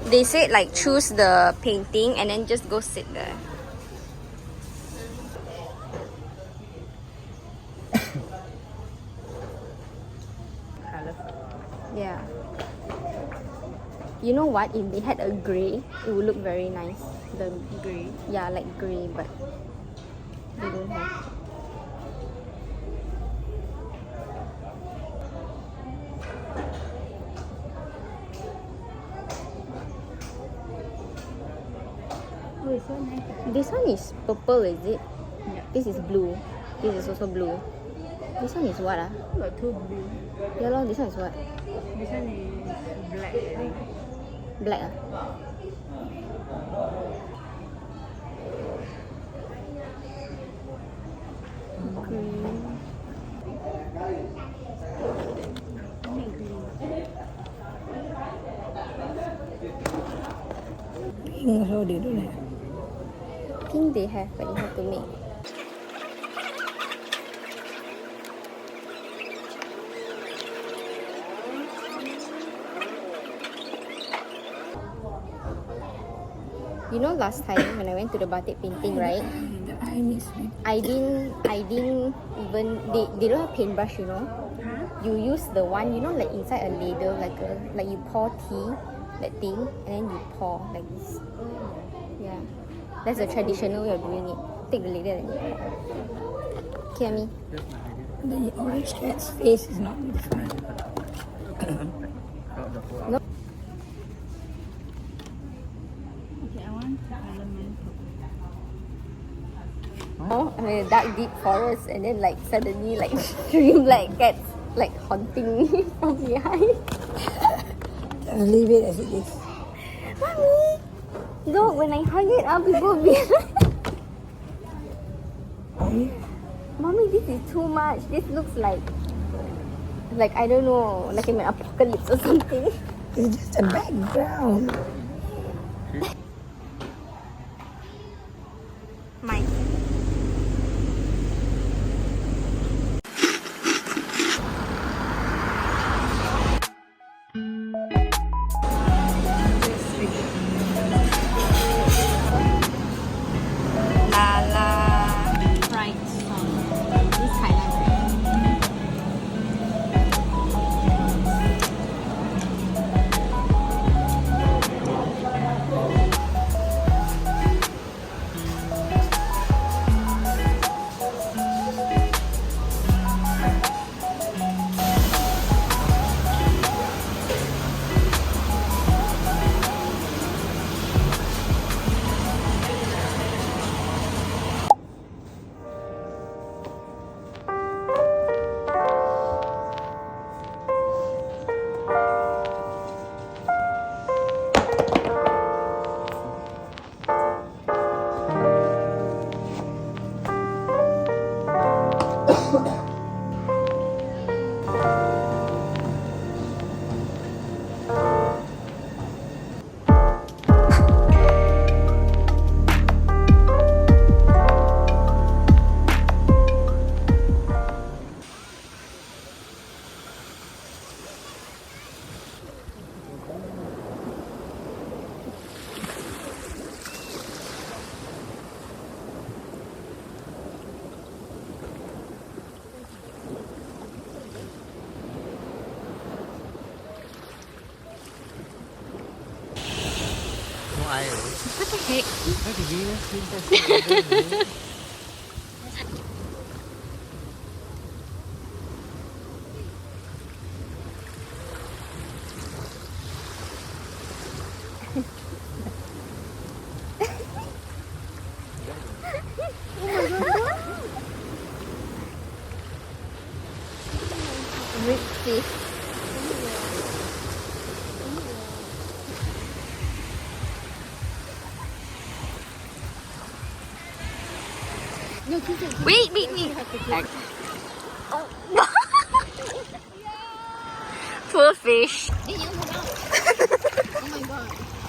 They said like choose the painting and then just go sit there. Yeah. You know what? If they had a grey, it would look very nice. The grey. Yeah, like grey, but they don't have. Oh, it's so nice. This one is purple, is it? Yeah. This is blue. This is also blue. This one is what? Got two blue. Yeah, lor, this one is what? This one is black, I think. Black. Pink also they don't have. Pink they have, but you have to make. You know, last time when I went to the batik painting, right? The eye needs I didn't even they don't have paintbrush, you know. You use the one, you know, like inside a ladle, like you pour tea, that thing, and then you pour like this. Yeah, that's the traditional way of doing it. Take the ladle and you pour. Okay, Ami. The orange cat's face is not different. No. Okay, I want to color mine purple. Oh, I'm in a dark deep forest, and then like suddenly like dream like cats like haunting me from behind. I'll leave it as it is. Mommy, no, when I hang it up, people will be Mommy, this is too much. This looks like I don't know, like in an apocalypse or something. It's just a background. Mine. What the heck? Rip fish. Wait. Oh. Poor fish.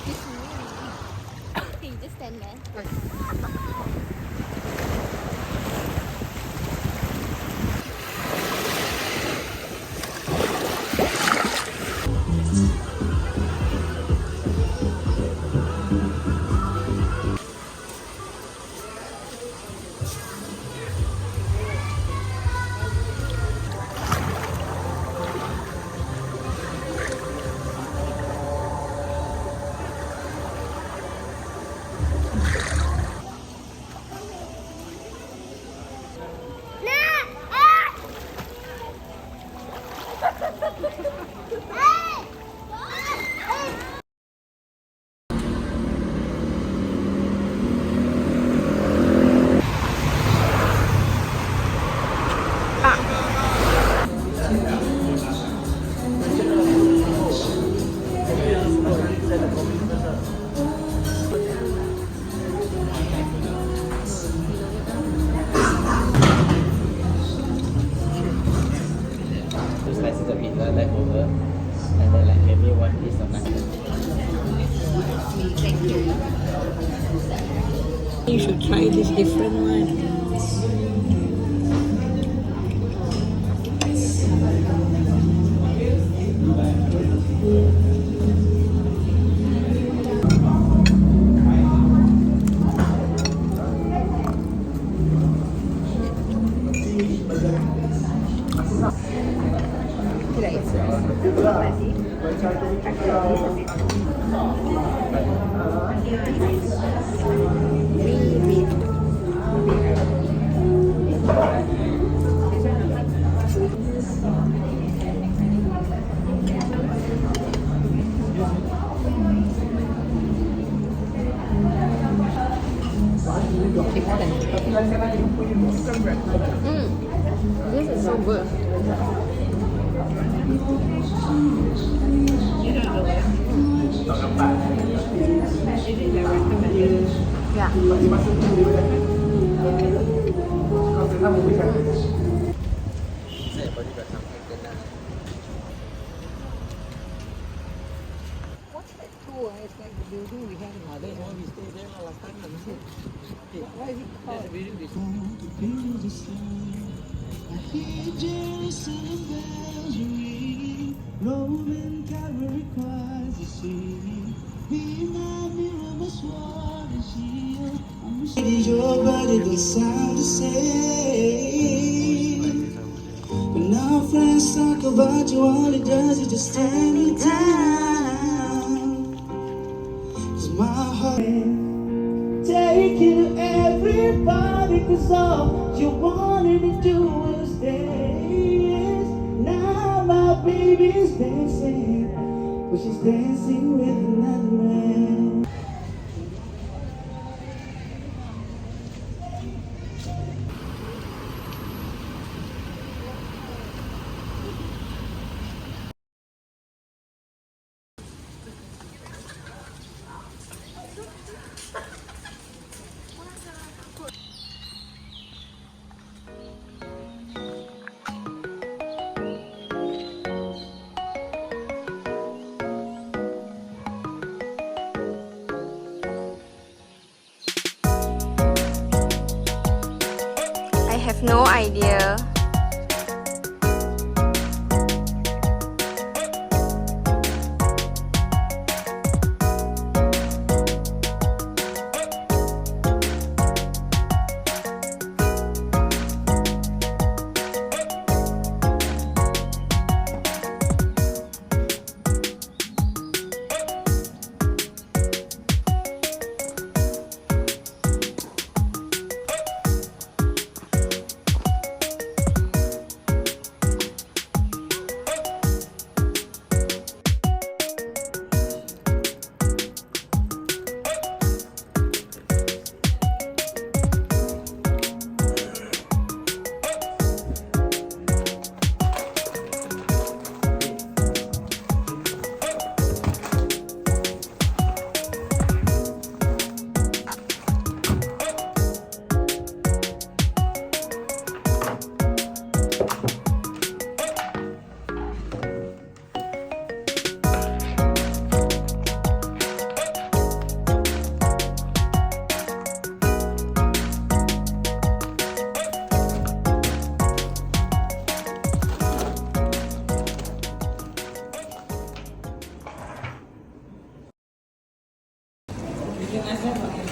Okay, you just stand there. Two slices of pizza left over, and then like maybe one piece of nuggets. Thank you. You should try this different one. This is so good. Yeah. Saya baru dah sampai ke dalam. What's that tour? It's like the building we have in Ada yang mau stay there lah last time lah. What is it called? Roman cavalry choirs you see. Remind me of my sword and shield. I'm ready your body the sound to say. When our friends talk about you, all it does is just stand me down. 'Cause my heart take you to everybody, 'cause all you wanted to do was dance. Now my baby's dancing, but she's dancing with another man. I have no idea. have